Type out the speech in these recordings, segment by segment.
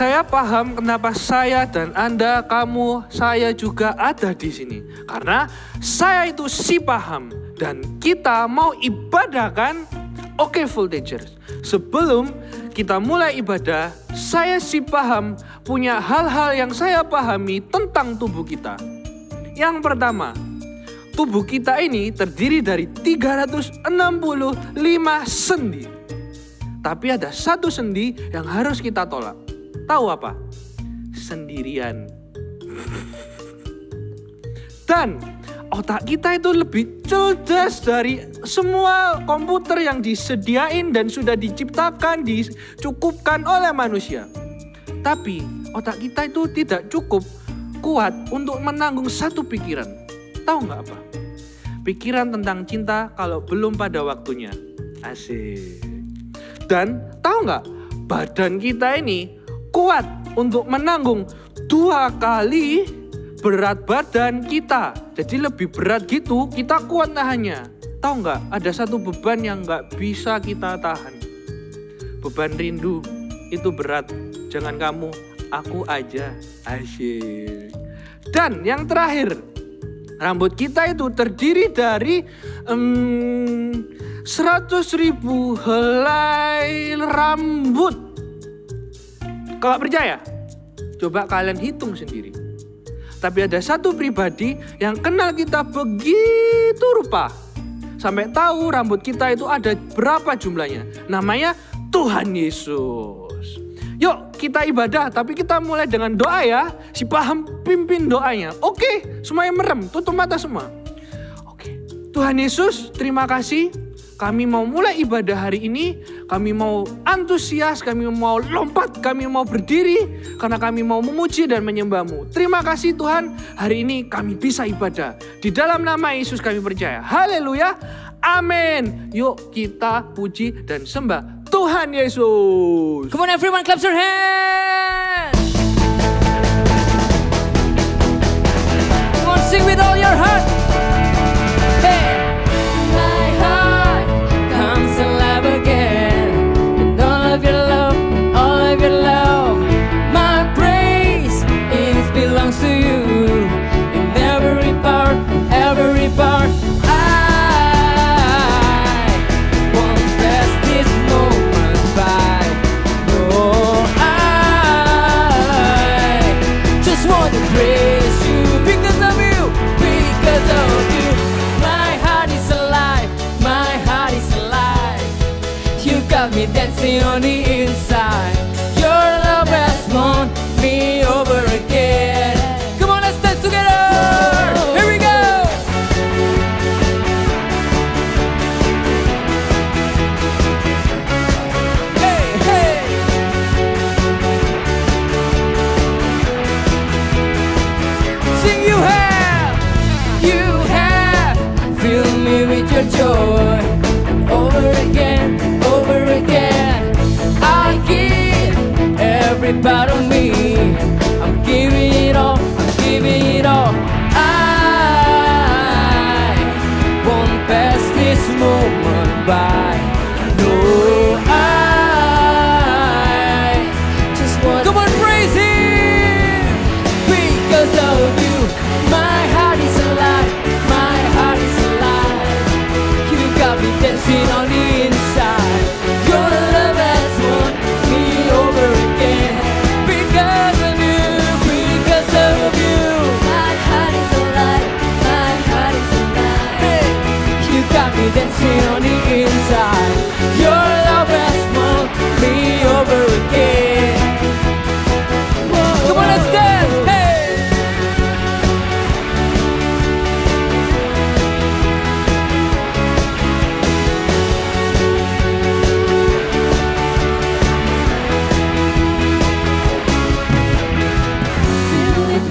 Saya paham kenapa saya dan Anda, kamu, saya juga ada di sini. Karena saya itu si paham dan kita mau ibadah kan? Oke, Voltagers. Sebelum kita mulai ibadah, saya si paham punya hal-hal yang saya pahami tentang tubuh kita. Yang pertama, tubuh kita ini terdiri dari 365 sendi. Tapi ada satu sendi yang harus kita tolak. Tahu apa? Sendirian. Dan otak kita itu lebih cerdas dari semua komputer yang disediain dan sudah diciptakan, dicukupkan oleh manusia. Tapi otak kita itu tidak cukup kuat untuk menanggung satu pikiran. Tahu nggak apa? Pikiran tentang cinta kalau belum pada waktunya. Asik. Dan tahu nggak? Badan kita ini kuat untuk menanggung 2 kali berat badan kita. Jadi lebih berat gitu, kita kuat nahannya. Tahu nggak? Ada satu beban yang nggak bisa kita tahan. Beban rindu itu berat. Jangan kamu, aku aja. Asyik. Dan yang terakhir, rambut kita itu terdiri dari 100.000 helai rambut. Kalau percaya, coba kalian hitung sendiri. Tapi ada satu pribadi yang kenal kita begitu rupa. Sampai tahu rambut kita itu ada berapa jumlahnya. Namanya Tuhan Yesus. Yuk kita ibadah, tapi kita mulai dengan doa ya. Si paham pimpin doanya. Oke, semuanya merem, tutup mata semua. Oke, Tuhan Yesus terima kasih. Kami mau mulai ibadah hari ini, kami mau antusias, kami mau lompat, kami mau berdiri, karena kami mau memuji dan menyembah-Mu. Terima kasih Tuhan, hari ini kami bisa ibadah. Di dalam nama Yesus kami percaya. Haleluya, amin. Yuk kita puji dan sembah Tuhan Yesus. Come on everyone, clap your hands. Come on, sing with all your heart. Hey. Dancing on the inside, your love has won me over again. Come on, let's dance together. Here we go. Hey, hey. Sing, you have filled me with your joy over again. I give every part of me. I'm giving it all. I'm giving it all. I won't pass this moment by. No, I just want. Come on, praise Him. Because of you, my heart is alive. My heart is alive. You got me dancing on the inside. Your love has won me over again. Because of you, because of you. My heart is alive, my heart is alive. Hey, you got me dancing on the inside. Your love has won me over again. Whoa, come on, let's dance, hey.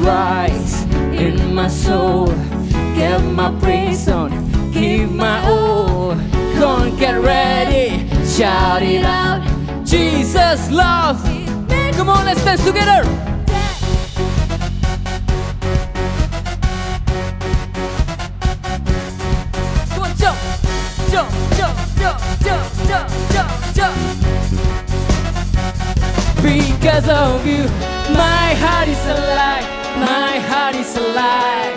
Rise in my soul, get my praise on, give my all. Come on, get ready, shout it out. Jesus loves. Come on, let's dance together. Come on, jump, jump, jump, jump, jump, jump, jump, jump. because of you. My heart is alive, my heart is alive.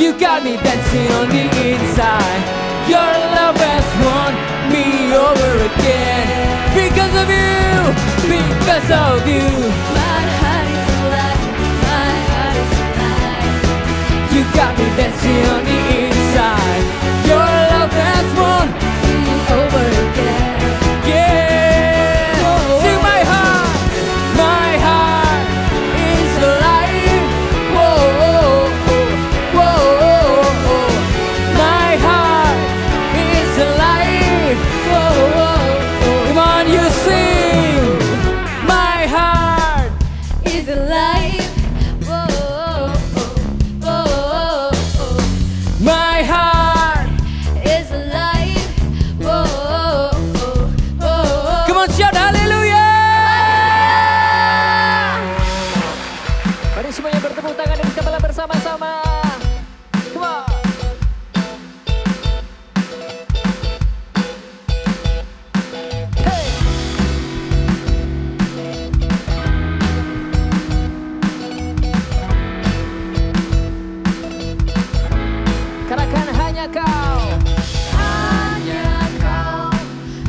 You got me dancing on the inside. Your love has won me over again. Because of you, because of you. My heart is alive, my heart is alive. You got me dancing on the inside. Your love has won me over again. Yeah, sing my heart is alive. Whoa, whoa, whoa. My heart is alive. Whoa, whoa. Come on, you sing. My heart is alive. Whoa, whoa, whoa. My heart is alive. Whoa, whoa. Come on, shout hallelujah. Mari semuanya bertepuk tangan dan kepala bersama-sama. Come on. Hey. Katakan hanya kau. Hanya kau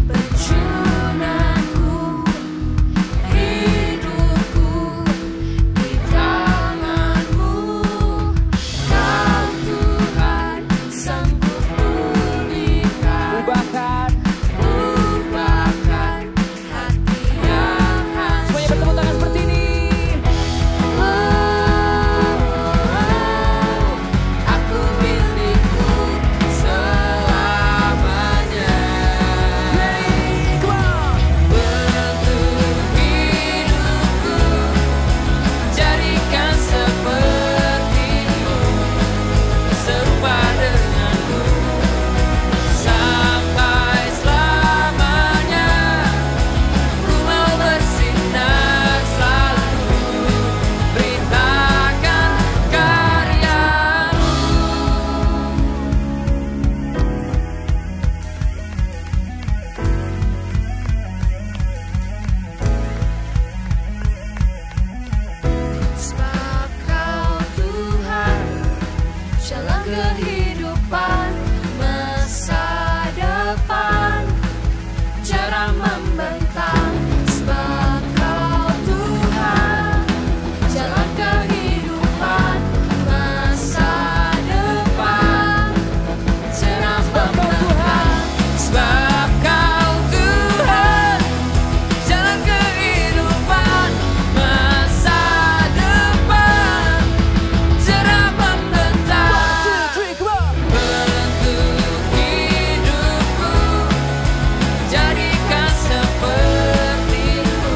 pencunanku, hidupku di tanganmu. Kau Tuhan sanggup pulihkan, ubahkan hati yang hancur. Semuanya bertepuk tangan seperti ini. Aku milikmu selamanya. Bentuk hidupku, jadikan sepertimu, serupa denganmu, sampai selamanya. Ku mau bersinar selalu, beritakan karyamu. Sebab kau Tuhan, jalan kehidupan, masa depan, jarang membentang. Sebab kau Tuhan, jalan kehidupan, masa depan, jarang membentang. Sebab kau Tuhan, jalan kehidupan, masa depan, cerah membentang. Bentuk hidupku, jadikan sepertimu,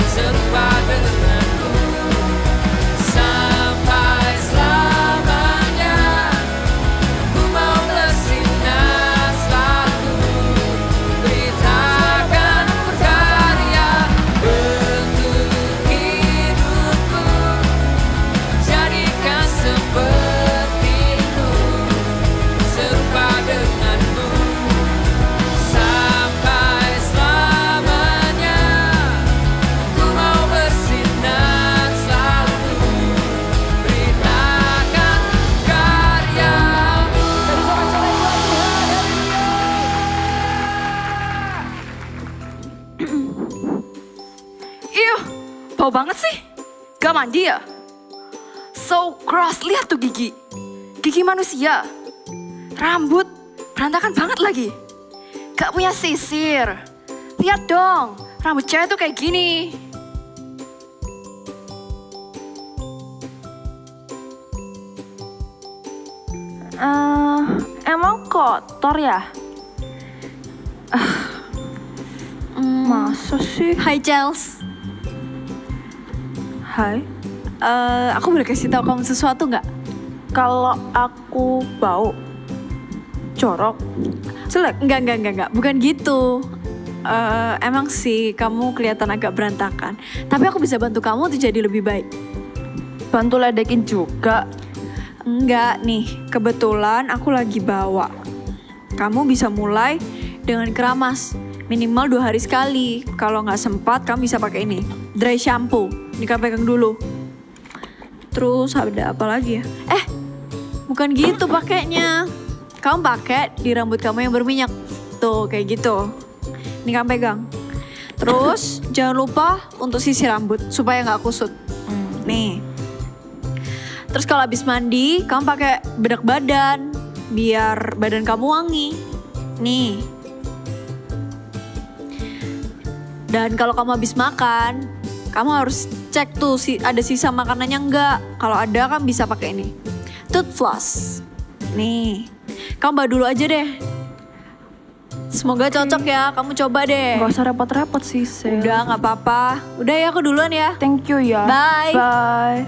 serupa denganmu, sampai selamanya. Ku mau bersinar selalu, beritakan karya. Bentuk hidupku, jadikan sepertimu, serupa denganmu, sampai selamanya. Ku mau bersinar selalu, beritakan karyamu. Ih, bau banget sih. Gak mandi ya? So gross, lihat tuh gigi. Gigi manusia. Rambut, berantakan banget lagi. Gak punya sisir. Lihat dong, rambut cewek tuh kayak gini. Emang kotor ya? Masa sih? Hai Chels, Hai, aku boleh kasih tahu kamu sesuatu nggak? kalau aku bau, jorok, jelek. Enggak, bukan gitu. Emang sih kamu kelihatan agak berantakan, tapi aku bisa bantu kamu untuk jadi lebih baik. Bantu ledekin juga. Enggak nih, kebetulan aku lagi bawa. Kamu bisa mulai dengan keramas, minimal 2 hari sekali. Kalau nggak sempat, kamu bisa pakai ini. dry shampoo. Ini kamu pegang dulu. Terus ada apa lagi ya? Bukan gitu pakainya. Kamu pakai di rambut kamu yang berminyak. Tuh kayak gitu. Ini kamu pegang. Terus jangan lupa untuk sisir rambut supaya nggak kusut. Nih. Terus kalau habis mandi, kamu pakai bedak badan biar badan kamu wangi. Nih. Dan kalau kamu habis makan, kamu harus cek tuh ada sisa makanannya enggak. Kalau ada kan bisa pakai ini. Tooth floss. Nih. Kamu bawa dulu aja deh. Semoga cocok ya, kamu coba deh. Gak usah repot-repot sih, Sel. Udah gak apa-apa. Udah ya, aku duluan ya. Thank you ya. Bye. Bye.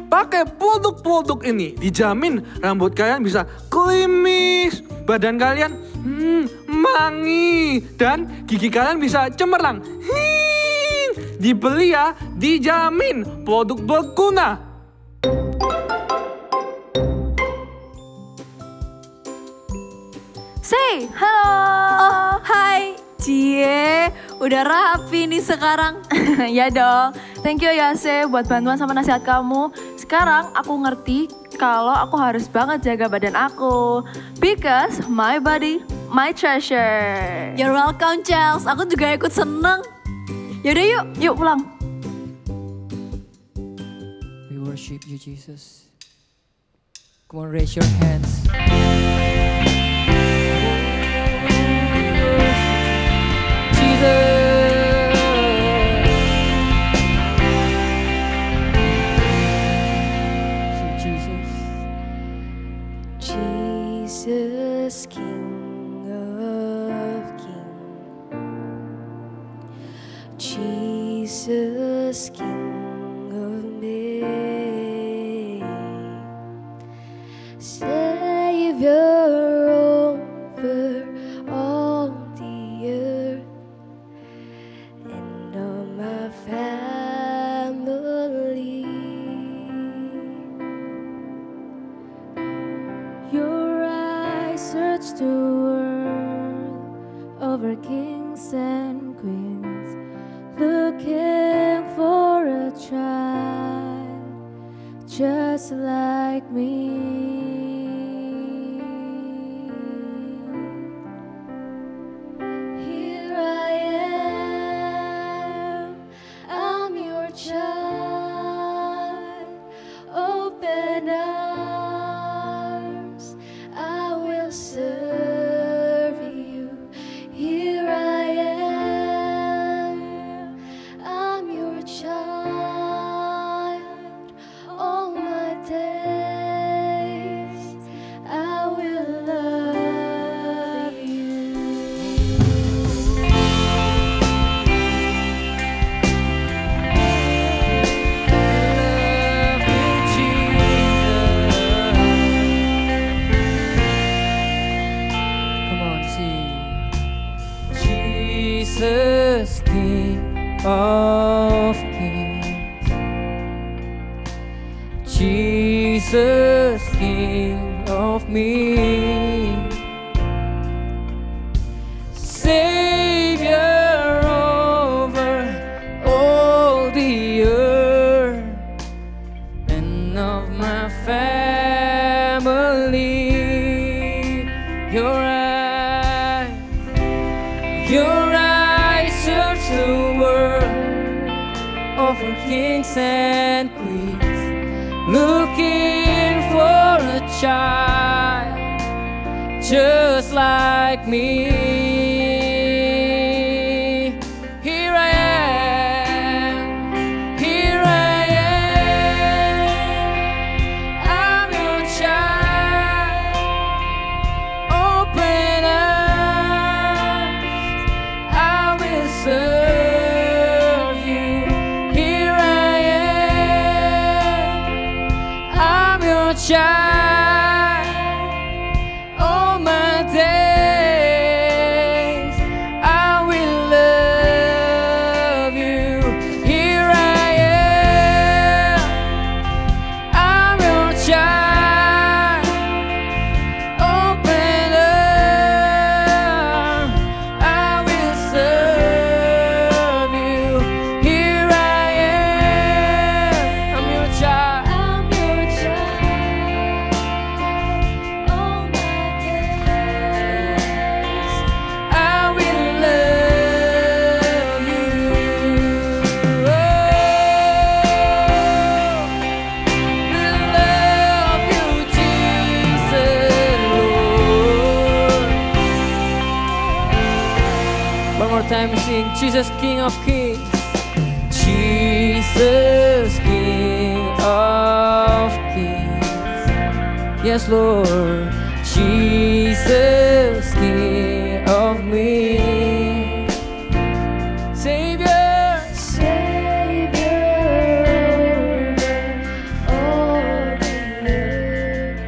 Pakai produk-produk ini dijamin rambut kalian bisa klimis, badan kalian mangi, dan gigi kalian bisa cemerlang. Dibeli ya, dijamin produk berguna. Say, halo. Oh, hai. Cie, udah rapi nih sekarang. Ya dong. Thank you ya, Se, buat bantuan sama nasihat kamu. Sekarang aku ngerti kalau aku harus banget jaga badan aku. Because my body, my treasure. You're welcome, Chels. Aku juga ikut seneng. Yaudah yuk. Yuk pulang. We worship you, Jesus. Come on, raise your hands. Jesus, King of Kings. Jesus, King of me. Savior over all the earth and all my family. Your eyes search the world over kings and queens, looking for a child just like me. Here I am, I'm your child. Open arms, I will serve you. Here I am, I'm your child. All my days, I will love you. Come on, sing. Jesus, King of Kings. Jesus, King of me. Savior over all the earth and of my family. Your eyes search the world over kings and queens, looking for a child just like me. Here I am, here I am, I'm your child. Open arms, I will serve you. Here I am. all my days. I will love you. Here I am, I'm your child. Open up, I will serve you. Here I am, I'm your child. I'm your child. All my days. I will love you. Oh, we love you, Jesus, Lord. One more time, sing Jesus, King of Kings. Jesus, King of Kings. Yes, Lord. Jesus, King of me. Savior, Savior over all the earth.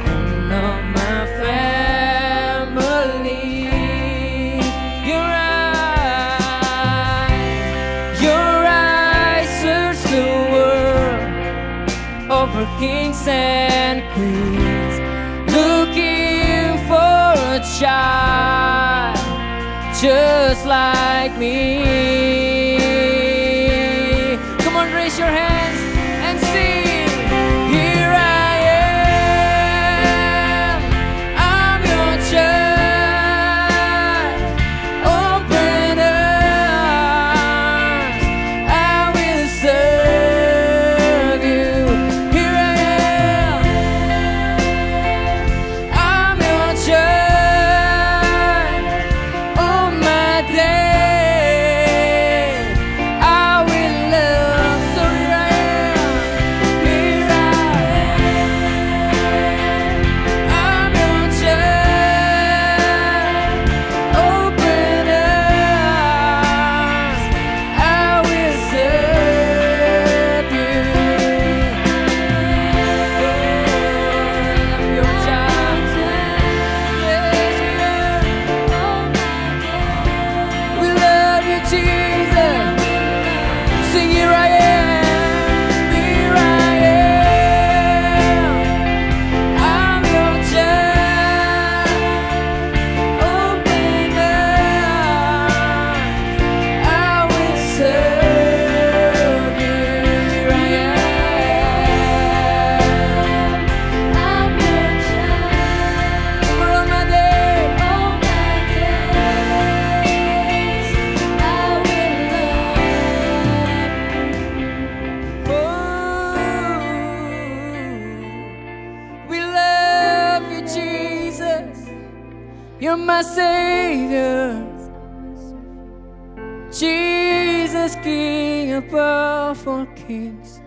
and of my family. Your eyes search the world over kings and queens, looking for a child just like me. Come on, raise your hands and sing. Here I am, I'm your child. Open arms, I will serve you. Here I am, I'm your child. All my days, I will love. So here I am, I'm your child. Open arms, I will serve you. I'm your child. Yes, we love you, Jesus. Sing, here I am, here I am. I'm your child. Open arms, I will serve you. Here I am, I'm your child. for all my days. All my days. I will We love you, Jesus. You're my Savior. Jesus, King above all kings.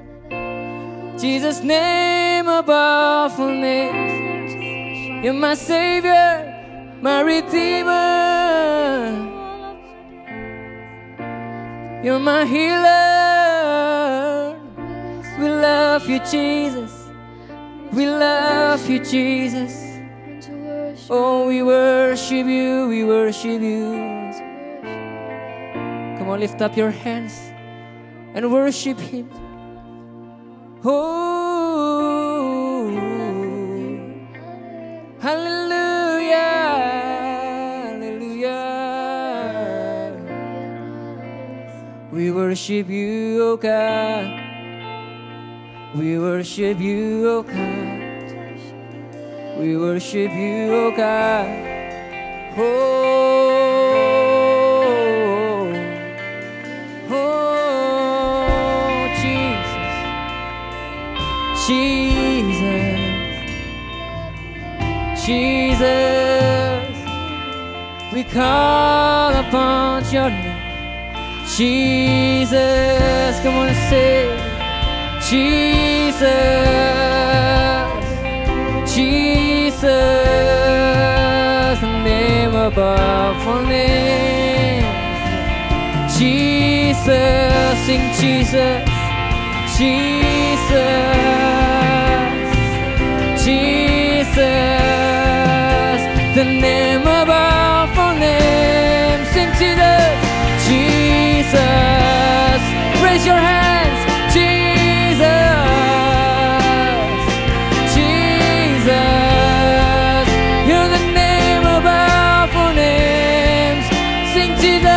Jesus' name above all names. You're my Savior, my Redeemer. You're my healer. We love you, Jesus. We love you, Jesus. to worship. Oh, we worship you, we worship you. Come on, lift up your hands and worship Him. Oh, hallelujah, hallelujah. We worship you, oh God. We worship you, oh God. We worship you, oh God. Oh, oh, Jesus, Jesus, Jesus. We call upon your name, Jesus. Come on and say, Jesus, Jesus, the name above all names. Jesus, sing Jesus, Jesus, the name above all names. Sing Jesus, Jesus. Raise your hands, Jesus, Jesus. You're the name above all names. Sing Jesus,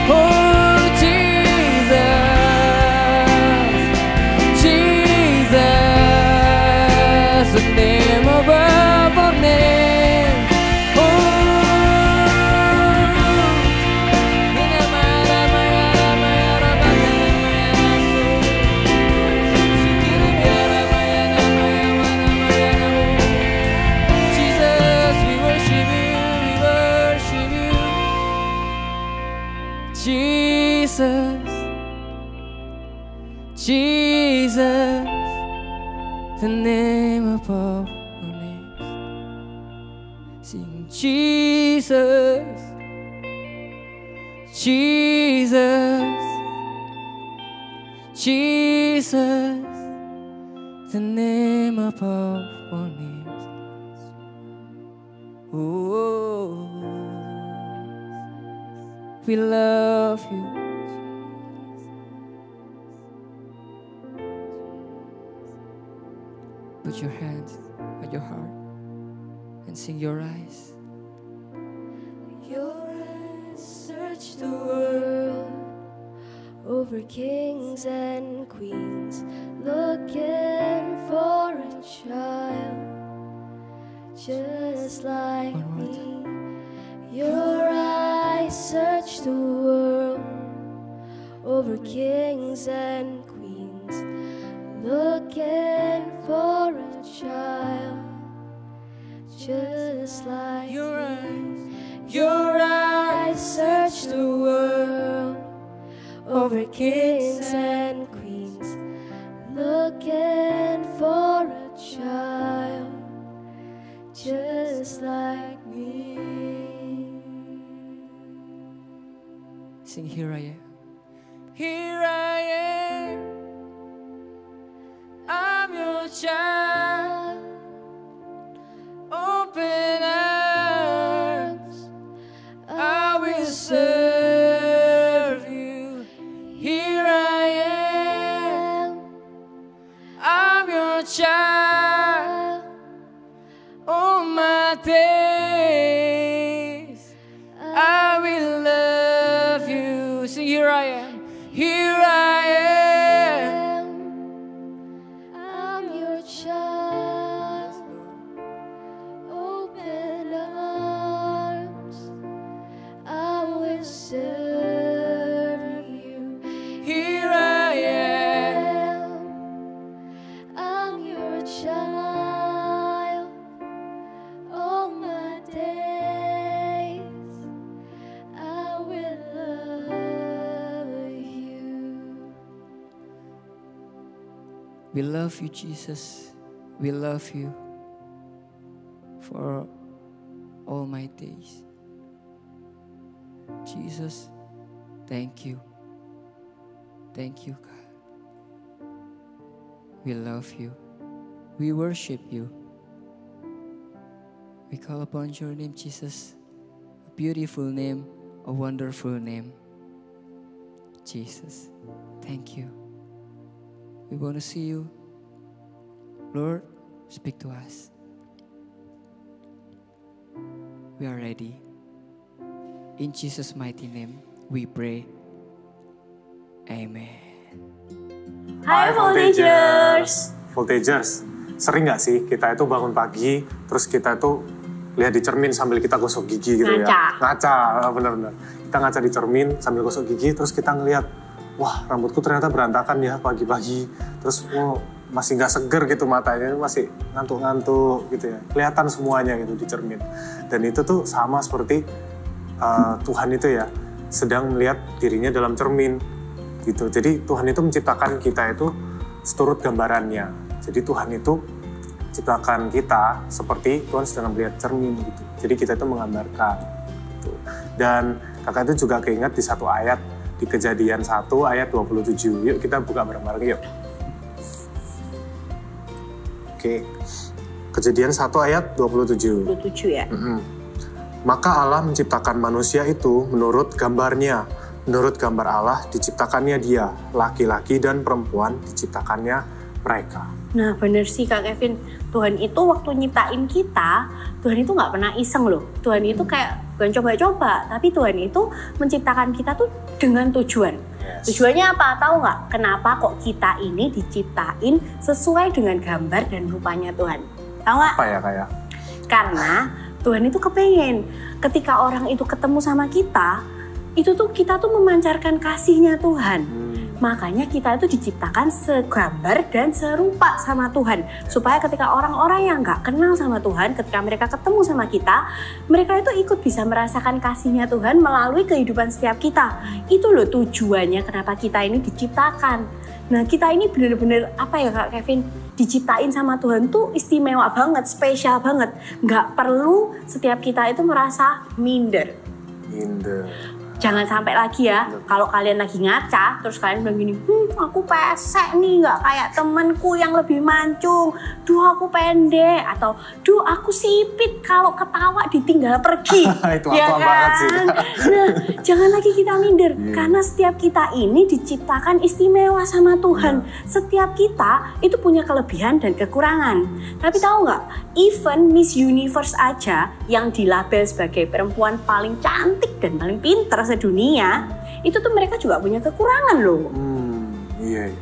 oh Jesus, Jesus, the name above all names. Oh, Jesus, we worship you, we worship you. Jesus, Jesus, the name above all names. Sing Jesus, Jesus, Jesus, the name above all names. Oh, we love you. Put your hands on your heart and sing your eyes. Your eyes search the world over kings and queens, looking for a child just like One more me. Your eyes search the world over kings and queens, looking for a child just like Your me. eyes, Your eyes search the world over kings and queens, looking for a child just like me. sing here I am. Here I am, I'm your child. Open arms, I will serve you. Here I am, I'm your child. All my days, I will love you. Sing, here I am, here I am. I'm your child. Open arms, I will serve you. Here I am. I'm your child. All my days, I will love you. We love you, Jesus. We love you for all my days. Jesus, thank you. Thank you, God. We love you. We worship you. We call upon your name, Jesus. A beautiful name, a wonderful name. Jesus, thank you. We want to see you. Lord, speak to us. We are ready. In Jesus' mighty name, we pray. Amen. Hai Voltagers. Voltagers, sering gak sih kita itu bangun pagi, terus kita itu lihat di cermin sambil kita gosok gigi gitu ya? Ngaca, bener-bener. Kita ngaca di cermin sambil gosok gigi, terus kita ngeliat, wah rambutku ternyata berantakan ya pagi-pagi. Terus masih gak seger gitu matanya, masih ngantuk-ngantuk gitu ya. Kelihatan semuanya gitu di cermin. Dan itu tuh sama seperti Tuhan itu ya, sedang melihat dirinya dalam cermin. Gitu. Jadi Tuhan itu menciptakan kita itu seturut gambarannya. Jadi Tuhan itu ciptakan kita seperti Tuhan sedang melihat cermin gitu. Jadi kita itu menggambarkan. Gitu. Dan kakak itu juga keinget di satu ayat di Kejadian 1 ayat 27. Yuk kita buka bareng-bareng yuk. Oke. Kejadian 1 ayat 27. 27 ya. Maka Allah menciptakan manusia itu menurut gambarnya. Menurut gambar Allah diciptakannya dia. Laki-laki dan perempuan diciptakannya mereka. Nah bener sih Kak Kevin, Tuhan itu waktu nyiptain kita, Tuhan itu nggak pernah iseng loh. Tuhan itu kayak bukan coba-coba, tapi Tuhan itu menciptakan kita tuh dengan tujuan. Tujuannya apa? Tahu nggak? Kenapa kok kita ini diciptain sesuai dengan gambar dan rupanya Tuhan? Tahu nggak? Apa ya kayak? Karena Tuhan itu kepengen ketika orang itu ketemu sama kita, itu tuh kita tuh memancarkan kasihnya Tuhan. Makanya kita itu diciptakan segambar dan serupa sama Tuhan. Supaya ketika orang-orang yang nggak kenal sama Tuhan, ketika mereka ketemu sama kita, mereka itu ikut bisa merasakan kasihnya Tuhan melalui kehidupan setiap kita. Itu loh tujuannya kenapa kita ini diciptakan. Nah kita ini bener-bener apa ya Kak Kevin, diciptain sama Tuhan tuh istimewa banget, spesial banget. Nggak perlu setiap kita itu merasa minder. Jangan sampai lagi ya, kalau kalian lagi ngaca, terus kalian bilang gini, aku pesek nih, nggak kayak temenku yang lebih mancung, duh aku pendek, atau duh aku sipit kalau ketawa ditinggal pergi. Itu ya kan? Banget sih. Nah, jangan lagi kita minder, karena setiap kita ini diciptakan istimewa sama Tuhan. Setiap kita itu punya kelebihan dan kekurangan. Tapi tahu nggak, even Miss Universe aja yang dilabel sebagai perempuan paling cantik dan paling pintar sedunia, itu tuh mereka juga punya kekurangan loh. Iya.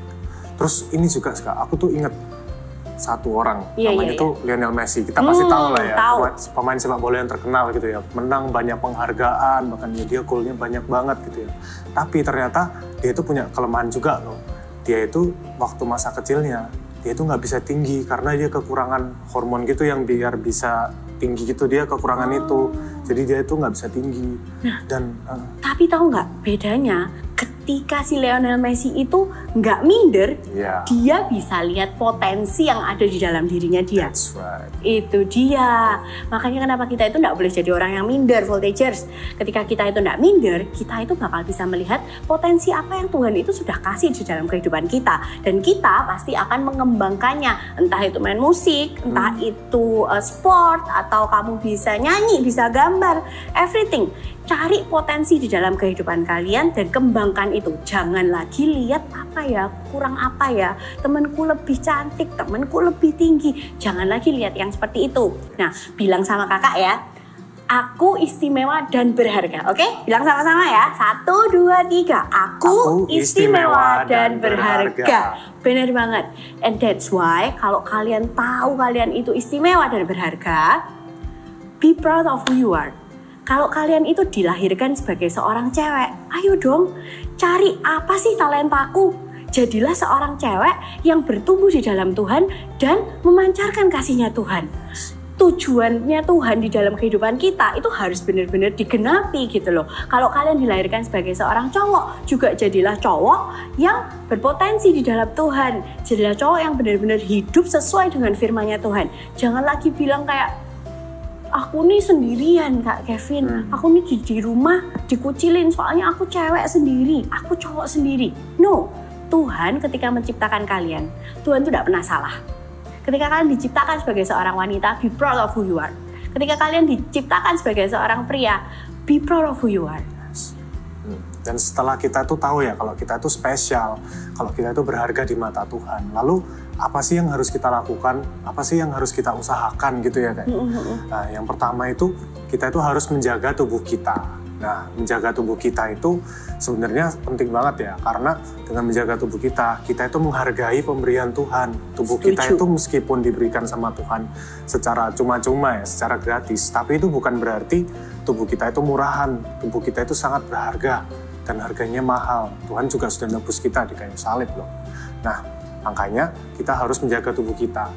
Terus ini juga aku tuh inget satu orang, namanya tuh Lionel Messi. Kita pasti tahu lah ya, pemain sepak bola yang terkenal gitu ya, menang banyak penghargaan, bahkan dia golnya banyak banget gitu ya. Tapi ternyata dia itu punya kelemahan juga loh. Dia itu waktu masa kecilnya, dia itu nggak bisa tinggi karena dia kekurangan hormon gitu yang biar bisa tinggi gitu, dia kekurangan itu. Jadi dia itu nggak bisa tinggi. Dan tapi tahu nggak bedanya? Ketika si Lionel Messi itu nggak minder, dia bisa lihat potensi yang ada di dalam dirinya dia. That's right. Itu dia. Makanya kenapa kita itu nggak boleh jadi orang yang minder, Voltagers. Ketika kita itu nggak minder, kita itu bakal bisa melihat potensi apa yang Tuhan itu sudah kasih di dalam kehidupan kita. Dan kita pasti akan mengembangkannya. Entah itu main musik, entah itu sport, atau kamu bisa nyanyi, bisa gambar, everything. Cari potensi di dalam kehidupan kalian dan kembangkan itu. Jangan lagi lihat apa ya, kurang apa ya, temanku lebih cantik, temanku lebih tinggi. Jangan lagi lihat yang seperti itu. Nah, bilang sama kakak ya, aku istimewa dan berharga. Oke? Bilang sama-sama ya. 1, 2, 3. Aku istimewa dan berharga. Benar banget. And that's why kalau kalian tahu kalian itu istimewa dan berharga, be proud of who you are. Kalau kalian itu dilahirkan sebagai seorang cewek, ayo dong cari apa sih talentaku. Jadilah seorang cewek yang bertumbuh di dalam Tuhan dan memancarkan kasihnya Tuhan. Tujuannya Tuhan di dalam kehidupan kita itu harus benar-benar digenapi gitu loh. Kalau kalian dilahirkan sebagai seorang cowok, juga jadilah cowok yang berpotensi di dalam Tuhan. Jadilah cowok yang benar-benar hidup sesuai dengan firman-Nya Tuhan. Jangan lagi bilang kayak, aku nih sendirian Kak Kevin, aku nih di rumah dikucilin soalnya aku cewek sendiri, aku cowok sendiri. No, Tuhan ketika menciptakan kalian, Tuhan tuh tidak pernah salah. Ketika kalian diciptakan sebagai seorang wanita, be proud of who you are. Ketika kalian diciptakan sebagai seorang pria, be proud of who you are. Dan setelah kita tuh tahu ya kalau kita tuh spesial, kalau kita tuh berharga di mata Tuhan, lalu apa sih yang harus kita lakukan, apa sih yang harus kita usahakan gitu ya kayak. Nah, yang pertama itu kita itu harus menjaga tubuh kita. Nah, menjaga tubuh kita itu sebenarnya penting banget ya, karena dengan menjaga tubuh kita itu menghargai pemberian Tuhan. Tubuh kita itu meskipun diberikan sama Tuhan secara cuma-cuma ya, secara gratis, tapi itu bukan berarti tubuh kita itu murahan. Tubuh kita itu sangat berharga dan harganya mahal. Tuhan juga sudah nebus kita di kayu salib loh. Nah, makanya kita harus menjaga tubuh kita.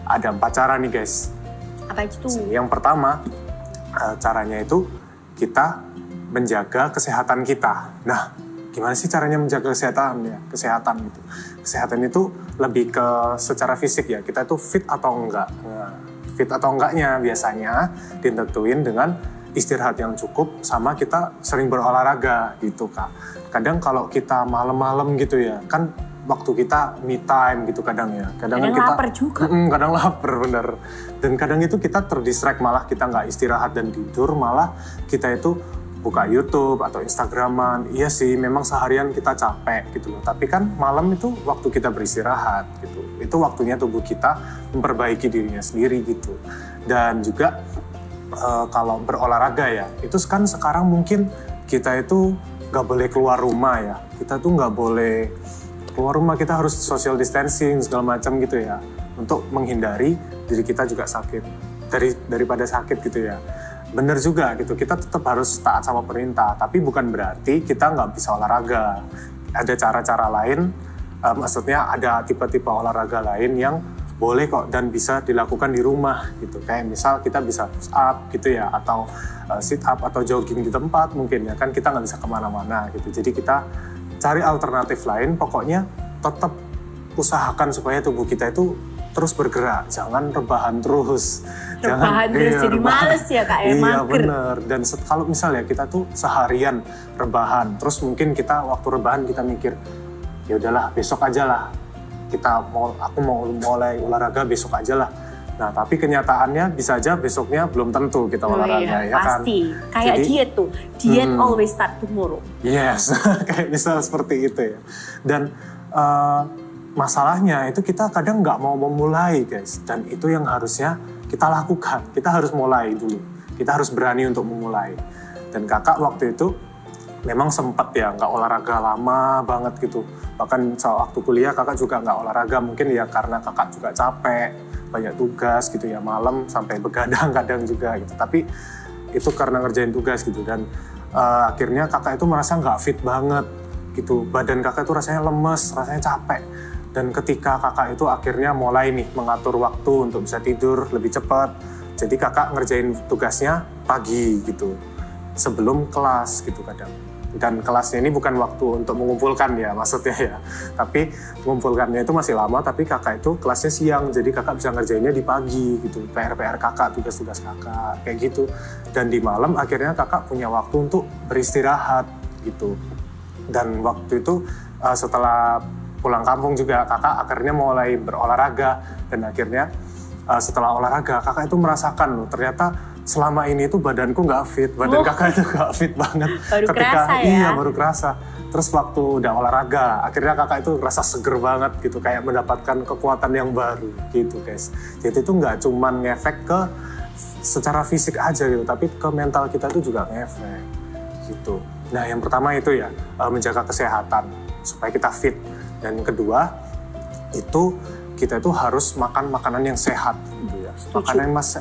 Ada 4 cara nih guys. Apa itu? Yang pertama, caranya itu kita menjaga kesehatan kita. Nah, gimana sih caranya menjaga kesehatan ya? Kesehatan itu. Kesehatan itu lebih ke secara fisik ya. Kita itu fit atau enggak. Nah, fit atau enggaknya biasanya ditentuin dengan istirahat yang cukup sama kita sering berolahraga gitu Kak. Kadang kalau kita malam-malam gitu ya, kan waktu kita me time gitu kadang ya. Kadang kita lapar juga. Kadang lapar bener. Dan kadang itu kita terdistract, malah kita nggak istirahat dan tidur, malah kita itu buka YouTube atau Instagraman. Iya sih, memang seharian kita capek gitu loh. Tapi kan malam itu waktu kita beristirahat gitu. Itu waktunya tubuh kita memperbaiki dirinya sendiri gitu. Dan juga kalau berolahraga ya, itu kan sekarang mungkin kita itu nggak boleh keluar rumah ya. Kita tuh nggak boleh keluar rumah, kita harus social distancing segala macam gitu ya. Untuk menghindari diri kita juga sakit. Daripada sakit gitu ya. Bener juga gitu, kita tetap harus taat sama perintah. Tapi bukan berarti kita nggak bisa olahraga. Ada cara-cara lain, maksudnya ada tipe-tipe olahraga lain yang boleh kok dan bisa dilakukan di rumah gitu. Kayak misal kita bisa push up gitu ya, atau sit up atau jogging di tempat mungkin ya. Kan kita nggak bisa kemana-mana gitu. Jadi kita cari alternatif lain, pokoknya tetap usahakan supaya tubuh kita itu terus bergerak, jangan rebahan terus. Rebahan terus jadi males ya Kak, Iya mager. bener, dan kalau misalnya kita tuh seharian rebahan, terus mungkin kita waktu rebahan kita mikir, ya udahlah besok aja lah, aku mau mulai olahraga besok aja lah. Nah, tapi kenyataannya bisa aja besoknya belum tentu kita olahraga, ya kan? Pasti. Kayak Jadi, diet tuh. Diet always start tomorrow. Yes, kayak misal seperti itu ya. Dan masalahnya itu kita kadang nggak mau memulai, guys. Dan itu yang harusnya kita lakukan. Kita harus mulai dulu. Kita harus berani untuk memulai. Dan kakak waktu itu memang sempat ya nggak olahraga lama banget gitu. Bahkan waktu kuliah kakak juga nggak olahraga. Mungkin ya karena kakak juga capek, banyak tugas gitu ya, malam sampai begadang kadang juga gitu. Tapi itu karena ngerjain tugas gitu. Dan akhirnya kakak itu merasa nggak fit banget gitu. Badan kakak itu rasanya lemes, rasanya capek. Dan ketika kakak itu akhirnya mulai nih mengatur waktu untuk bisa tidur lebih cepat. Jadi kakak ngerjain tugasnya pagi gitu, sebelum kelas gitu kadang. Dan kelasnya ini bukan waktu untuk mengumpulkan ya maksudnya ya. Tapi mengumpulkannya itu masih lama, tapi kakak itu kelasnya siang. Jadi kakak bisa ngerjainnya di pagi gitu. PR-PR kakak, tugas-tugas kakak, kayak gitu. Dan di malam akhirnya kakak punya waktu untuk beristirahat gitu. Dan waktu itu setelah pulang kampung juga kakak akhirnya mulai berolahraga. Dan akhirnya setelah olahraga kakak itu merasakan loh, ternyata selama ini itu badanku nggak fit, badan kakak itu nggak fit banget. Baru kerasa ya? Iya baru kerasa. Terus waktu udah olahraga, akhirnya kakak itu rasa seger banget gitu, kayak mendapatkan kekuatan yang baru gitu guys. Jadi itu nggak cuman ngefek ke secara fisik aja gitu, tapi ke mental kita itu juga ngefek gitu. Nah yang pertama itu ya menjaga kesehatan supaya kita fit. Dan yang kedua itu kita itu harus makan makanan yang sehat gitu ya.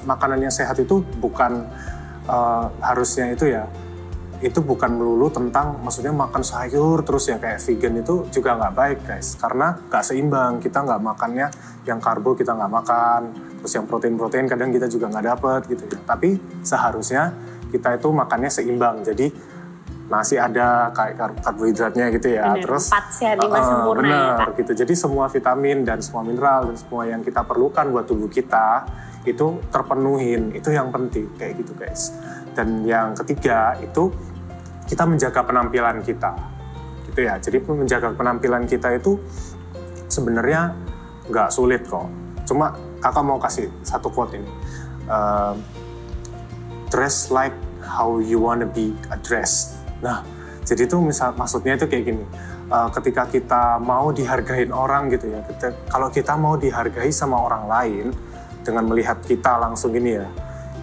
Makanan yang sehat itu bukan harusnya itu ya, itu bukan melulu tentang maksudnya makan sayur terus ya kayak vegan, itu juga nggak baik guys. Karena nggak seimbang, kita nggak makannya yang karbo kita nggak makan, terus yang protein kadang kita juga nggak dapet gitu ya. Tapi seharusnya kita itu makannya seimbang, jadi nasi ada kayak karbohidratnya gitu ya. Bener, terus 4 sehat 5 sempurna bener, ya Kak. gitu. Jadi semua vitamin dan semua mineral dan semua yang kita perlukan buat tubuh kita itu terpenuhin, itu yang penting kayak gitu guys. Dan yang ketiga itu kita menjaga penampilan kita gitu ya. Jadi menjaga penampilan kita itu sebenarnya nggak sulit kok. Cuma kakak mau kasih satu quote ini, dress like how you wanna be addressed. Nah, jadi itu maksudnya itu kayak gini, ketika kita mau dihargain orang gitu ya, kalau kita mau dihargai sama orang lain dengan melihat kita langsung gini ya,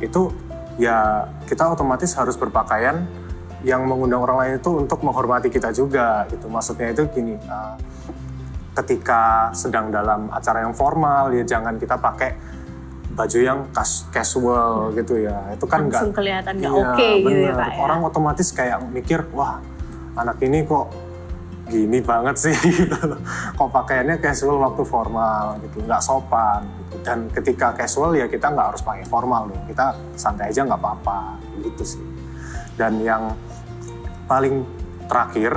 itu ya kita otomatis harus berpakaian yang mengundang orang lain itu untuk menghormati kita juga gitu. Maksudnya itu gini, ketika sedang dalam acara yang formal ya jangan kita pakai baju yang casual gitu ya, itu kan langsung kelihatan nggak oke gitu ya Kak ya. Orang otomatis kayak mikir, wah anak ini kok gini banget sih gitu. Kok pakaiannya casual waktu formal gitu, nggak sopan gitu. Dan ketika casual ya kita nggak harus pakai formal loh, kita santai aja nggak apa-apa gitu sih. Dan yang paling terakhir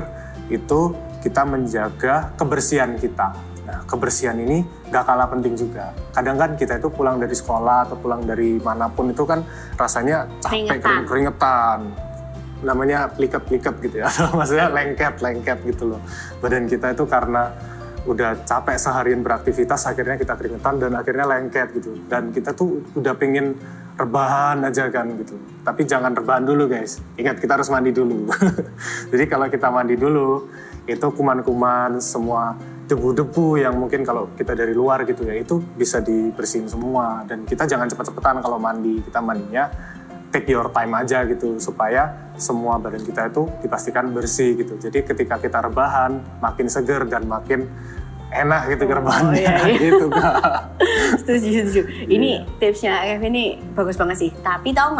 itu kita menjaga kebersihan kita. Nah, kebersihan ini gak kalah penting juga. Kadang kan kita itu pulang dari sekolah atau pulang dari manapun itu kan rasanya capek, keringetan. Namanya pliket-pliket gitu ya. Maksudnya lengket gitu loh. Badan kita itu karena udah capek seharian beraktivitas, akhirnya kita keringetan dan akhirnya lengket gitu. Dan kita tuh udah pengen rebahan aja kan gitu. Tapi jangan rebahan dulu guys, ingat kita harus mandi dulu. Jadi kalau kita mandi dulu, itu kuman-kuman, semua debu-debu yang mungkin kalau kita dari luar gitu ya, itu bisa dibersihin semua. Dan kita jangan cepet-cepetan kalau mandi, kita mandinya take your time aja gitu, supaya semua badan kita itu dipastikan bersih gitu. Jadi ketika kita rebahan, makin seger dan makin enak gitu rebahannya. Gitu Kak. Setuju. Ini tipsnya Kevin ini bagus banget sih. Tapi tahu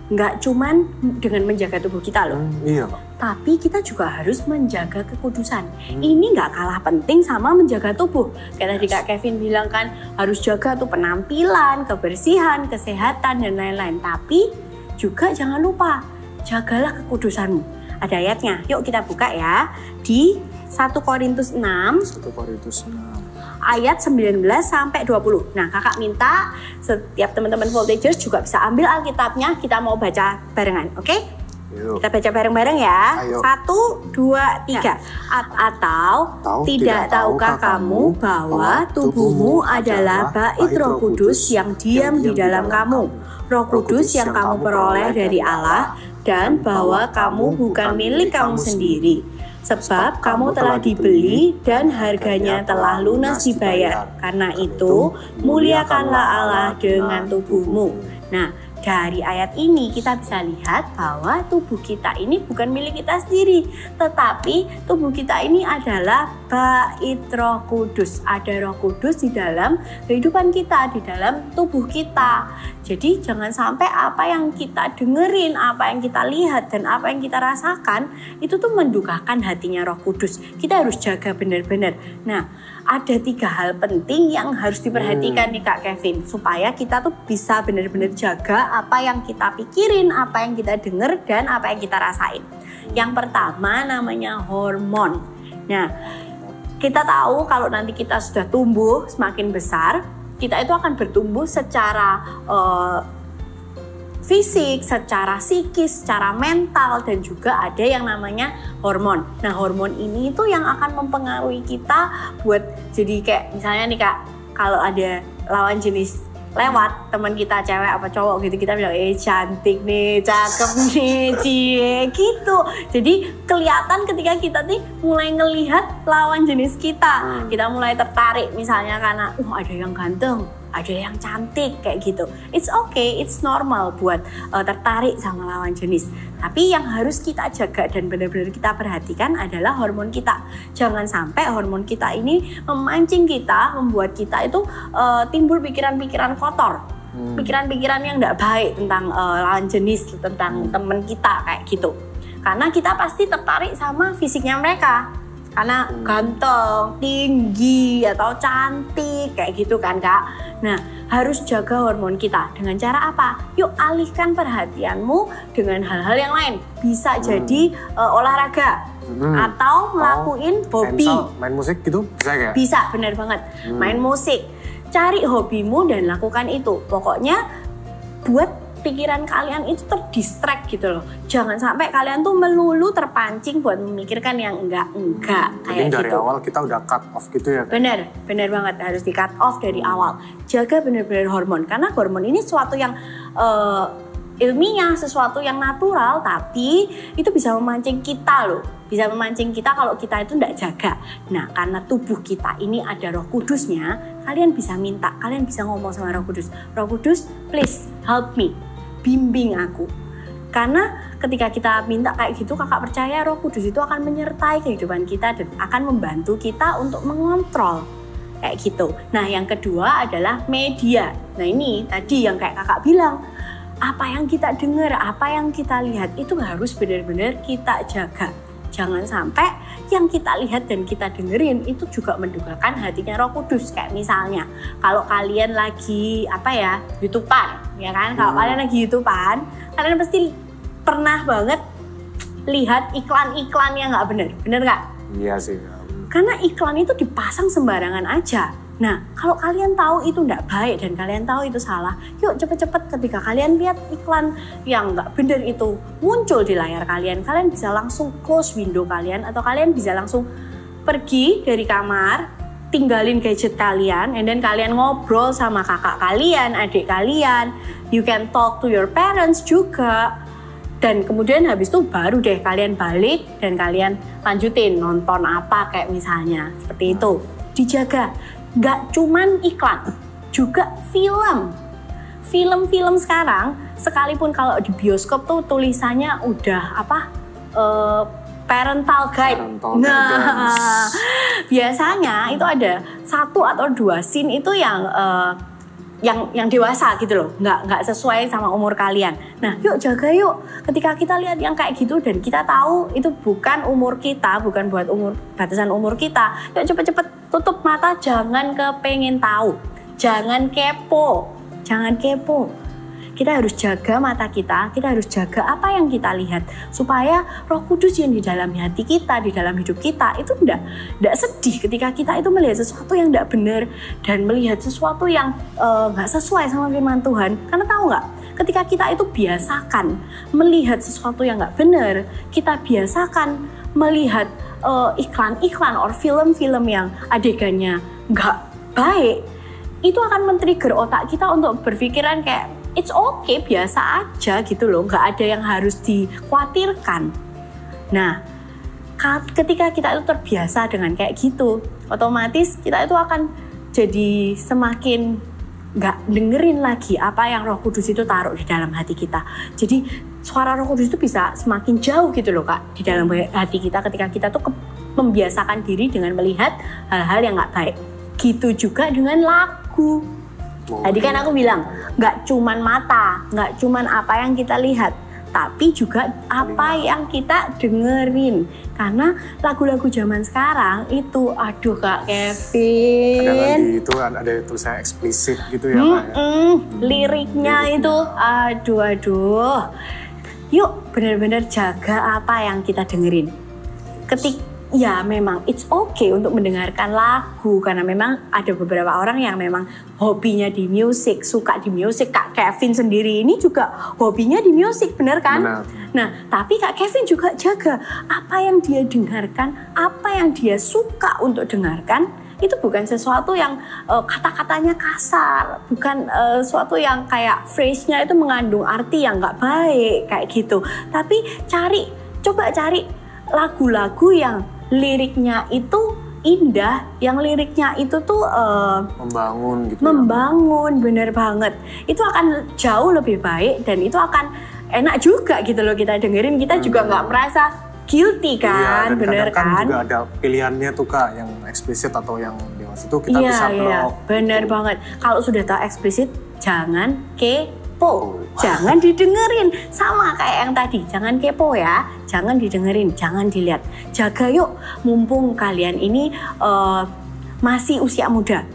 nggak cuman dengan menjaga tubuh kita loh. Iya Kak. Tapi kita juga harus menjaga kekudusan. Ini nggak kalah penting sama menjaga tubuh. Kayak tadi Kak Kevin bilang kan, harus jaga tuh penampilan, kebersihan, kesehatan, dan lain-lain. Tapi juga jangan lupa, jagalah kekudusanmu. Ada ayatnya, yuk kita buka ya. Di 1 Korintus 6. 1 Korintus 6. Ayat 19 sampai 20. Nah, kakak minta setiap teman-teman Voltagers juga bisa ambil Alkitabnya, kita mau baca barengan, oke? Yuk. Kita baca bareng-bareng ya. Ayo. 1, 2, 3. Atau tidak tahukah kamu bahwa tubuhmu adalah bait Roh Kudus yang diam di dalam kamu, Roh Kudus yang kamu peroleh dari Allah, dan bahwa kamu bukan milik kamu sendiri. Sebab kamu telah dibeli dan harganya telah lunas dibayar. Karena itu, muliakanlah Allah dengan tubuhmu. Nah, dari ayat ini kita bisa lihat bahwa tubuh kita ini bukan milik kita sendiri, tetapi tubuh kita ini adalah bait Roh Kudus. Ada Roh Kudus di dalam kehidupan kita, di dalam tubuh kita. Jadi jangan sampai apa yang kita dengerin, apa yang kita lihat, dan apa yang kita rasakan itu tuh mendukakan hatinya Roh Kudus. Kita harus jaga benar-benar. Nah, ada 3 hal penting yang harus diperhatikan nih Kak Kevin, supaya kita tuh bisa benar-benar jaga apa yang kita pikirin, apa yang kita dengar, dan apa yang kita rasain. Yang pertama namanya hormon. Nah, kita tahu kalau nanti kita sudah tumbuh semakin besar, kita itu akan bertumbuh secara fisik, secara psikis, secara mental, dan juga ada yang namanya hormon. Nah, hormon ini itu yang akan mempengaruhi kita buat jadi kayak misalnya nih Kak, kalau ada lawan jenis lewat, teman kita cewek apa cowok gitu, kita bilang cantik nih, cakep nih, cie gitu. Jadi kelihatan ketika kita nih mulai ngelihat lawan jenis kita, kita mulai tertarik misalnya karena ada yang ganteng, ada yang cantik kayak gitu. It's okay, it's normal buat tertarik sama lawan jenis. Tapi yang harus kita jaga dan benar-benar kita perhatikan adalah hormon kita. Jangan sampai hormon kita ini memancing kita, membuat kita itu timbul pikiran-pikiran kotor, pikiran-pikiran yang tidak baik tentang lawan jenis, tentang teman kita kayak gitu. Karena kita pasti tertarik sama fisiknya mereka. Karena ganteng, tinggi, atau cantik kayak gitu kan Kak. Nah, harus jaga hormon kita. Dengan cara apa? Yuk alihkan perhatianmu dengan hal-hal yang lain. Bisa jadi olahraga atau ngelakuin hobi. Main musik gitu bisa gak? Bisa, benar banget. Main musik. Cari hobimu dan lakukan itu. Pokoknya buat pikiran kalian itu terdistract gitu loh. Jangan sampai kalian tuh melulu terpancing buat memikirkan yang enggak kayak dari gitu. awal kita udah cut off gitu ya. Bener banget, harus di cut off dari awal. Jaga bener-bener hormon, karena hormon ini sesuatu yang ilmiah, sesuatu yang natural, tapi itu bisa memancing kita loh. Bisa memancing kita kalau kita itu enggak jaga. Nah, karena tubuh kita ini ada Roh Kudusnya, kalian bisa minta, kalian bisa ngomong sama Roh Kudus. Roh Kudus, please help me. Bimbing aku. Karena ketika kita minta kayak gitu, kakak percaya Roh Kudus itu akan menyertai kehidupan kita dan akan membantu kita untuk mengontrol kayak gitu. Nah, yang kedua adalah media. Nah, ini tadi yang kayak kakak bilang, apa yang kita dengar, apa yang kita lihat itu harus benar-benar kita jaga. Jangan sampai yang kita lihat dan kita dengerin itu juga mendukakan hatinya Roh Kudus. Kayak misalnya, kalau kalian lagi YouTubean, ya kan? Kalau kalian lagi YouTubean, kalian pasti pernah banget lihat iklan-iklan yang nggak bener nggak? Iya sih. Karena iklan itu dipasang sembarangan aja. Nah, kalau kalian tahu itu nggak baik dan kalian tahu itu salah, yuk cepet-cepet ketika kalian lihat iklan yang nggak bener itu muncul di layar kalian, kalian bisa langsung close window kalian atau kalian bisa langsung pergi dari kamar, tinggalin gadget kalian, and then kalian ngobrol sama kakak kalian, adik kalian, you can talk to your parents juga. Dan kemudian habis itu baru deh kalian balik dan kalian lanjutin nonton apa kayak misalnya seperti itu. Dijaga, nggak cuman iklan, juga film. Film-film sekarang sekalipun kalau di bioskop tuh tulisannya udah parental guide. Nah, biasanya itu ada 1 atau 2 scene itu yang dewasa gitu loh, nggak sesuai sama umur kalian. Nah, yuk jaga yuk. Ketika kita lihat yang kayak gitu dan kita tahu itu bukan umur kita, bukan buat batasan umur kita, yuk cepet-cepet tutup mata, jangan kepengen tahu, jangan kepo. Kita harus jaga mata kita harus jaga apa yang kita lihat supaya Roh Kudus yang di dalam hati kita, di dalam hidup kita itu enggak sedih ketika kita itu melihat sesuatu yang enggak benar dan melihat sesuatu yang enggak sesuai sama firman Tuhan. Karena tahu nggak? Ketika kita itu biasakan melihat sesuatu yang enggak benar, kita biasakan melihat iklan-iklan atau film-film yang adegannya enggak baik, itu akan men-trigger otak kita untuk berpikiran kayak it's okay, biasa aja gitu loh, nggak ada yang harus dikhawatirkan. Nah, ketika kita itu terbiasa dengan kayak gitu, otomatis kita itu akan jadi semakin nggak dengerin lagi apa yang Roh Kudus itu taruh di dalam hati kita. Jadi suara Roh Kudus itu bisa semakin jauh gitu loh Kak, di dalam hati kita ketika kita tuh membiasakan diri dengan melihat hal-hal yang nggak baik. Gitu juga dengan lagu. Tadi kan aku bilang, nggak cuman mata, nggak cuman apa yang kita lihat, tapi juga apa yang kita dengerin. Karena lagu-lagu zaman sekarang itu, aduh Kak Kevin. Kadang itu ada tulisannya eksplisit gitu ya Kak. Liriknya itu, aduh. Yuk benar-benar jaga apa yang kita dengerin. Ya memang it's okay untuk mendengarkan lagu karena memang ada beberapa orang yang memang hobinya di musik, suka di musik. Kak Kevin sendiri ini juga hobinya di musik, benar kan? Benar. Nah, tapi Kak Kevin juga jaga apa yang dia dengarkan, apa yang dia suka untuk dengarkan. Itu bukan sesuatu yang kata-katanya kasar, bukan sesuatu yang kayak phrase-nya itu mengandung arti yang nggak baik kayak gitu. Tapi coba cari lagu-lagu yang liriknya itu indah, yang liriknya itu tuh membangun gitu. Membangun, bener banget. Itu akan jauh lebih baik dan itu akan enak juga gitu loh kita dengerin. Kita juga nggak merasa guilty kan, iya, bener kan? Juga ada pilihannya tuh Kak, yang eksplisit atau yang dewasa itu kita bisa blok. Iya, bener banget. Kalau sudah tahu eksplisit, jangan kepo. Jangan didengerin, sama kayak yang tadi, jangan kepo ya, jangan didengerin, jangan dilihat. Jaga yuk, mumpung kalian ini masih usia muda.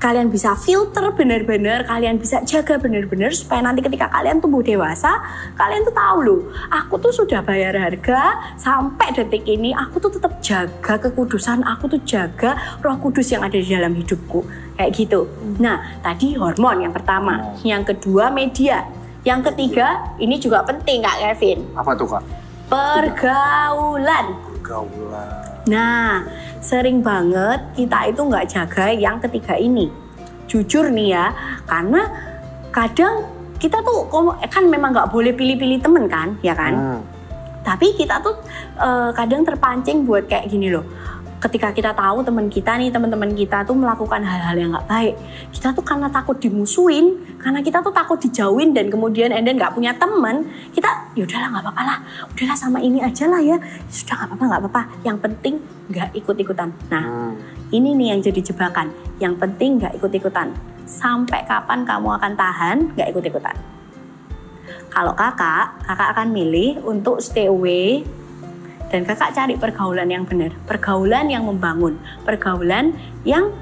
Kalian bisa filter benar-benar, kalian bisa jaga benar-benar supaya nanti ketika kalian tumbuh dewasa, kalian tuh tahu loh, aku tuh sudah bayar harga sampai detik ini, aku tuh tetap jaga kekudusan, aku tuh jaga Roh Kudus yang ada di dalam hidupku, kayak gitu. Nah, tadi hormon yang pertama, yang kedua media, yang ketiga ini juga penting Kak Kevin. Apa tuh Kak? Pergaulan. Nah, sering banget kita itu nggak jaga yang ketiga ini. Jujur nih ya, karena kadang kita tuh kan memang nggak boleh pilih-pilih temen kan, ya kan? Tapi kita tuh kadang terpancing buat kayak gini loh. Ketika kita tahu teman kita tuh melakukan hal-hal yang nggak baik, kita tuh karena takut dimusuhin, karena kita tuh takut dijauhin dan kemudian nggak punya teman, kita yaudahlah nggak apa-apa lah, udahlah sama ini aja lah ya, sudah nggak apa-apa. Yang penting nggak ikut-ikutan. Nah, ini nih yang jadi jebakan. Yang penting nggak ikut-ikutan. Sampai kapan kamu akan tahan nggak ikut-ikutan? Kalau kakak akan milih untuk stay away. Dan kakak cari pergaulan yang benar, pergaulan yang membangun, pergaulan yang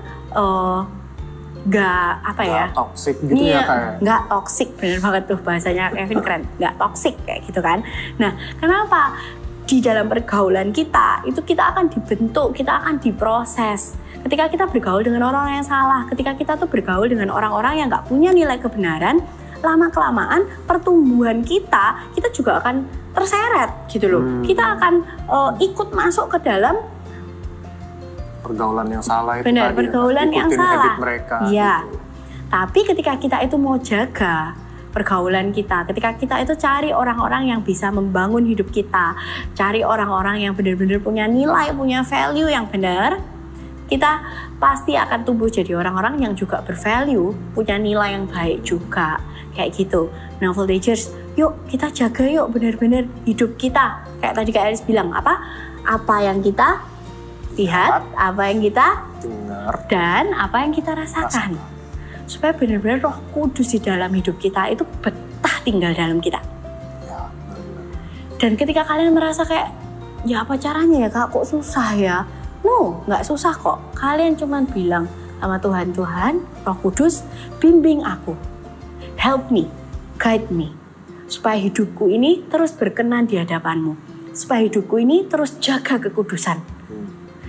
nggak toksik gitu ya kayak. Nggak toksik, benar banget tuh bahasanya Kevin keren, nggak toksik kayak gitu kan. Nah, kenapa? Di dalam pergaulan kita itu kita akan dibentuk, kita akan diproses. Ketika kita bergaul dengan orang yang salah, ketika kita tuh bergaul dengan orang-orang yang nggak punya nilai kebenaran, lama-kelamaan pertumbuhan kita juga akan terseret gitu loh. Kita akan ikut masuk ke dalam pergaulan yang salah itu Benar, tadi, pergaulan yang ikutin salah. habit mereka. Iya. Tapi ketika kita itu mau jaga pergaulan kita, ketika kita itu cari orang-orang yang bisa membangun hidup kita, cari orang-orang yang benar-benar punya nilai, punya value yang benar, kita pasti akan tumbuh jadi orang-orang yang juga bervalue, punya nilai yang baik juga, kayak gitu. Nah, Voltagers, yuk kita jaga yuk benar-benar hidup kita. Kayak tadi Kak Elis bilang, apa yang kita lihat, apa yang kita dengar, dan apa yang kita rasakan. Supaya benar-benar Roh Kudus di dalam hidup kita itu betah tinggal dalam kita. Ya, benar. Dan ketika kalian merasa kayak, ya apa caranya ya Kak, kok susah ya? No, nggak susah kok. Kalian cuma bilang sama Tuhan, Tuhan, Roh Kudus, bimbing aku. Help me, guide me. Supaya hidupku ini terus berkenan di hadapan-Mu. Supaya hidupku ini terus jaga kekudusan.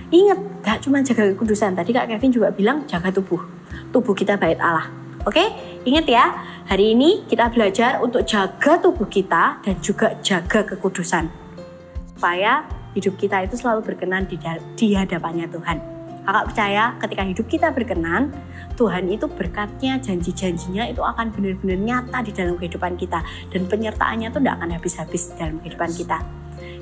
Ingat, gak cuma jaga kekudusan. Tadi Kak Kevin juga bilang jaga tubuh. Tubuh kita bait Allah. Oke? Ingat ya, hari ini kita belajar untuk jaga tubuh kita dan juga jaga kekudusan. Supaya hidup kita itu selalu berkenan di hadapannya Tuhan. Kakak percaya ketika hidup kita berkenan, Tuhan itu berkatnya, janji-janjinya itu akan benar-benar nyata di dalam kehidupan kita. Dan penyertaannya itu tidak akan habis-habis dalam kehidupan kita.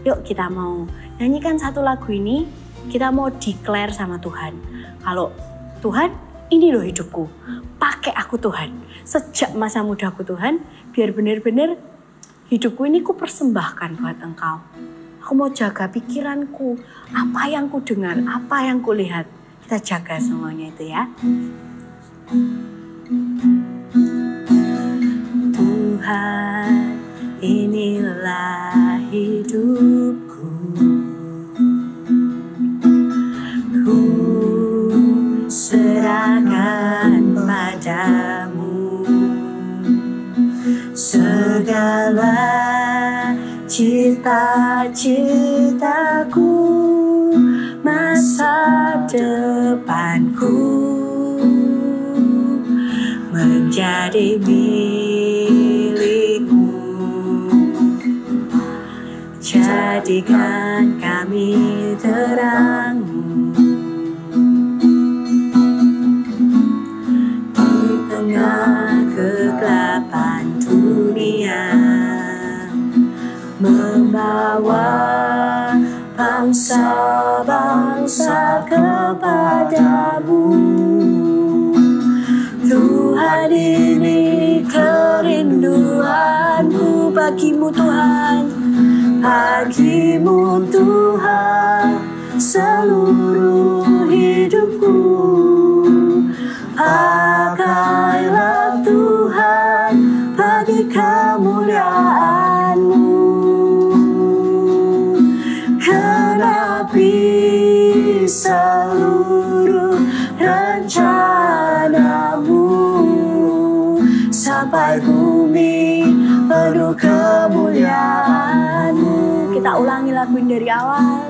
Yuk kita mau nyanyikan satu lagu ini, kita mau declare sama Tuhan. Kalau Tuhan, ini loh hidupku, pakai aku Tuhan. Sejak masa mudaku Tuhan, biar benar-benar hidupku ini ku persembahkan buat Engkau. Aku mau jaga pikiranku, apa yang ku dengar, apa yang ku lihat. Kita jaga semuanya itu ya. Tuhan, inilah hidupku. Ku serahkan padamu segala cita-citaku, masa depanku menjadi milikmu. Jadikan kami terang-Mu di tengah kegelapan dunia, membawa bangsa-bangsa kepadamu. Tuhan, ini kerinduanku bagimu Tuhan, bagimu Tuhan, seluruh hidupku. Pakailah Tuhan bagi kemuliaan-Mu. Genapi seluruh rencana-Mu sampai bumi penuh kemuliaan-Mu. Kita ulangi lagu ini dari awal.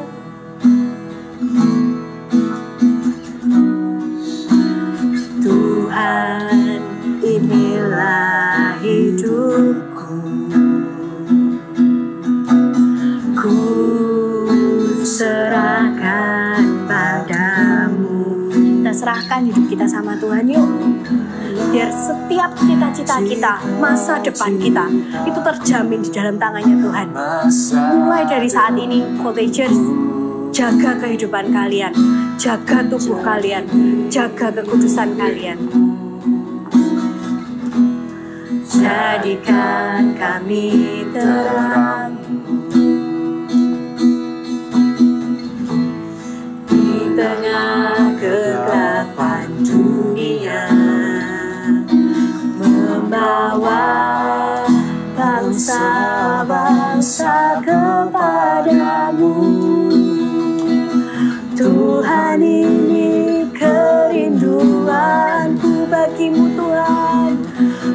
Tuhan, inilah hidupku. Ku serahkan padamu. Kita serahkan hidup kita sama Tuhan yuk. Biar setiap cita-cita kita, masa depan kita, itu terjamin di dalam tangannya Tuhan. Mulai dari saat ini, Voltagers, jaga kehidupan kalian, jaga tubuh kalian, jaga kekudusan kalian. Jadikan kami terang di tengah kegelapan dunia, membawa bangsa-bangsa kepadamu. Tuhan, ini kerinduanku bagimu Tuhan,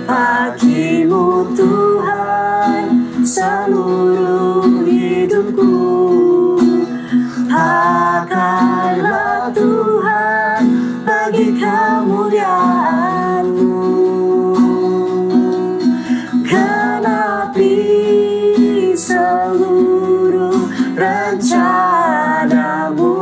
bagimu Tuhan, seluruh hidupku. Pakailah Tuhan bagi kemuliaan-Mu. Genapi seluruh rencana-Mu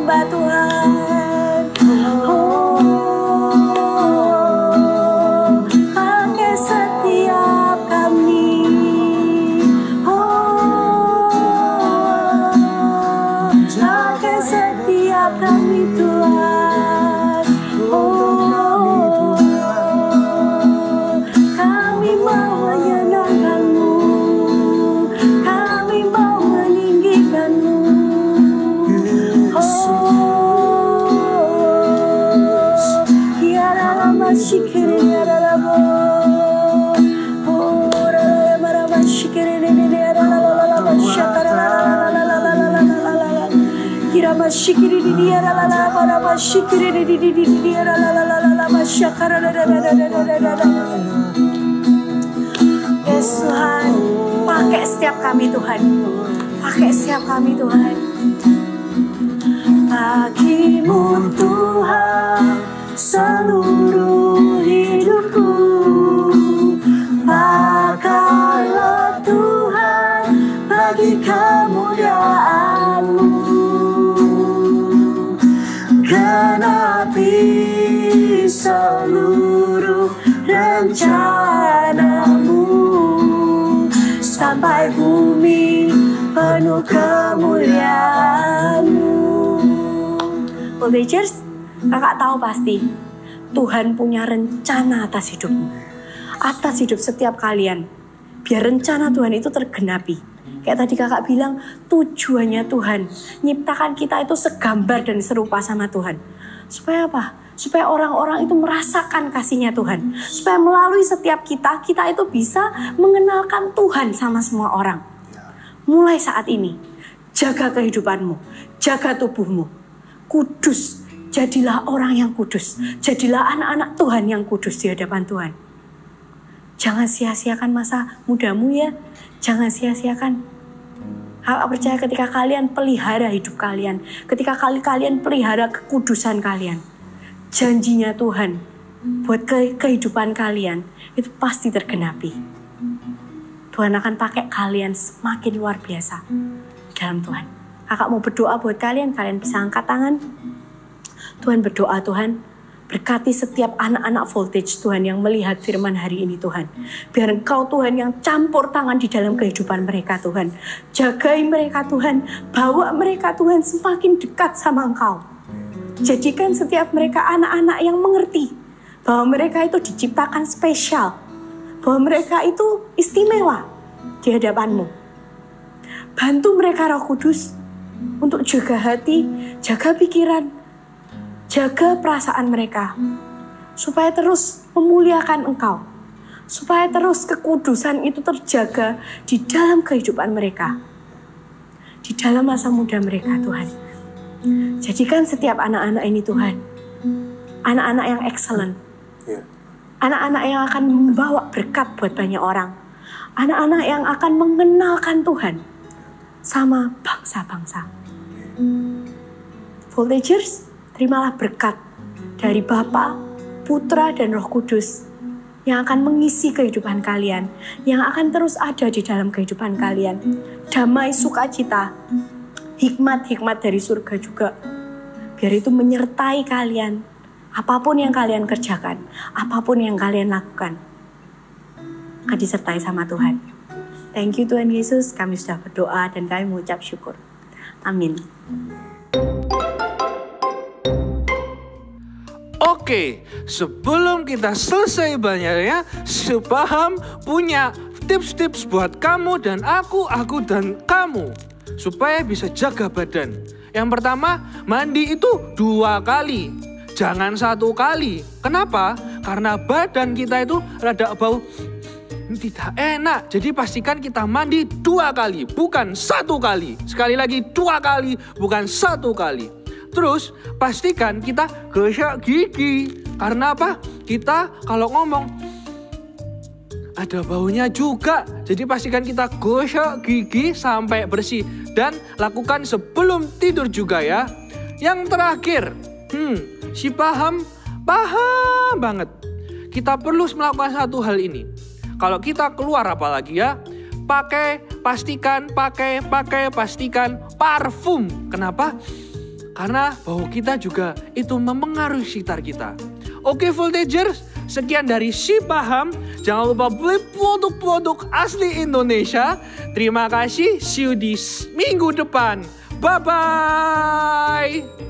hamba Tuhan. Pakai setiap kami. Pakai setiap kami Tuhan. Kami mau menyenangkan-Mu. Kami mau meninggikan-Mu. Ya Rama Shikiri ya Rama. Rama Shikiri ya Rama Shakara. Rama Shikiri ya Rama Shikiri ya Rama Shakara. Yes Tuhan, pakai setiap kami Tuhan. Pakai setiap kami Tuhan. Bagi-Mu Tuhan seluruh hidupku. Pakailah Tuhan bagi kemuliaan-Mu. Genapi seluruh rencana-Mu sampai bumi penuh kemuliaan-Mu. Voltagers, kakak tahu pasti Tuhan punya rencana atas hidupmu, atas hidup setiap kalian. Biar rencana Tuhan itu tergenapi. Kayak tadi kakak bilang, tujuannya Tuhan nyiptakan kita itu segambar dan serupa sama Tuhan. Supaya apa? Supaya orang-orang itu merasakan kasihnya Tuhan. Supaya melalui setiap kita itu bisa mengenalkan Tuhan sama semua orang. Mulai saat ini, jaga kehidupanmu, jaga tubuhmu. Kudus, jadilah orang yang kudus. Jadilah anak-anak Tuhan yang kudus di hadapan Tuhan. Jangan sia-siakan masa mudamu ya. Jangan sia-siakan. Kakak percaya ketika kalian pelihara hidup kalian, ketika kalian pelihara kekudusan kalian, janjinya Tuhan buat kehidupan kalian itu pasti tergenapi. Tuhan akan pakai kalian semakin luar biasa dalam Tuhan. Kakak mau berdoa buat kalian bisa angkat tangan. Tuhan berdoa Tuhan, berkati setiap anak-anak Voltage Tuhan yang melihat firman hari ini Tuhan. Biar Engkau Tuhan yang campur tangan di dalam kehidupan mereka Tuhan. Jagai mereka Tuhan, bawa mereka Tuhan semakin dekat sama Engkau. Jadikan setiap mereka anak-anak yang mengerti bahwa mereka itu diciptakan spesial. Bahwa mereka itu istimewa di hadapan-Mu. Bantu mereka Roh Kudus untuk jaga hati, jaga pikiran, jaga perasaan mereka, supaya terus memuliakan Engkau, supaya terus kekudusan itu terjaga di dalam kehidupan mereka, di dalam masa muda mereka Tuhan. Jadikan setiap anak-anak ini Tuhan, anak-anak yang excellent, anak-anak yang akan membawa berkat buat banyak orang, anak-anak yang akan mengenalkan Tuhan sama bangsa-bangsa. Voltagers, terimalah berkat dari Bapa, Putra, dan Roh Kudus yang akan mengisi kehidupan kalian, yang akan terus ada di dalam kehidupan kalian. Damai, sukacita, hikmat-hikmat dari surga juga. Biar itu menyertai kalian, apapun yang kalian kerjakan, apapun yang kalian lakukan, akan disertai sama Tuhan. Thank you Tuhan Yesus, kami sudah berdoa dan kami mengucap syukur. Amin. Oke, sebelum kita selesai banyaknya, Sepaham punya tips-tips buat kamu dan aku dan kamu supaya bisa jaga badan. Yang pertama, mandi itu 2 kali, jangan 1 kali. Kenapa? Karena badan kita itu rada bau tidak enak. Jadi pastikan kita mandi 2 kali, bukan 1 kali. Sekali lagi 2 kali, bukan 1 kali. Terus pastikan kita gosok gigi. Karena apa? Kita kalau ngomong ada baunya juga. Jadi pastikan kita gosok gigi sampai bersih. Dan lakukan sebelum tidur juga ya. Yang terakhir, si paham banget. Kita perlu melakukan satu hal ini. Kalau kita keluar apalagi ya, pastikan pakai parfum. Kenapa? Karena bau kita juga itu mempengaruhi sekitar kita. Oke Voltagers, sekian dari Si Paham. Jangan lupa beli produk-produk asli Indonesia. Terima kasih, see you di minggu depan. Bye-bye.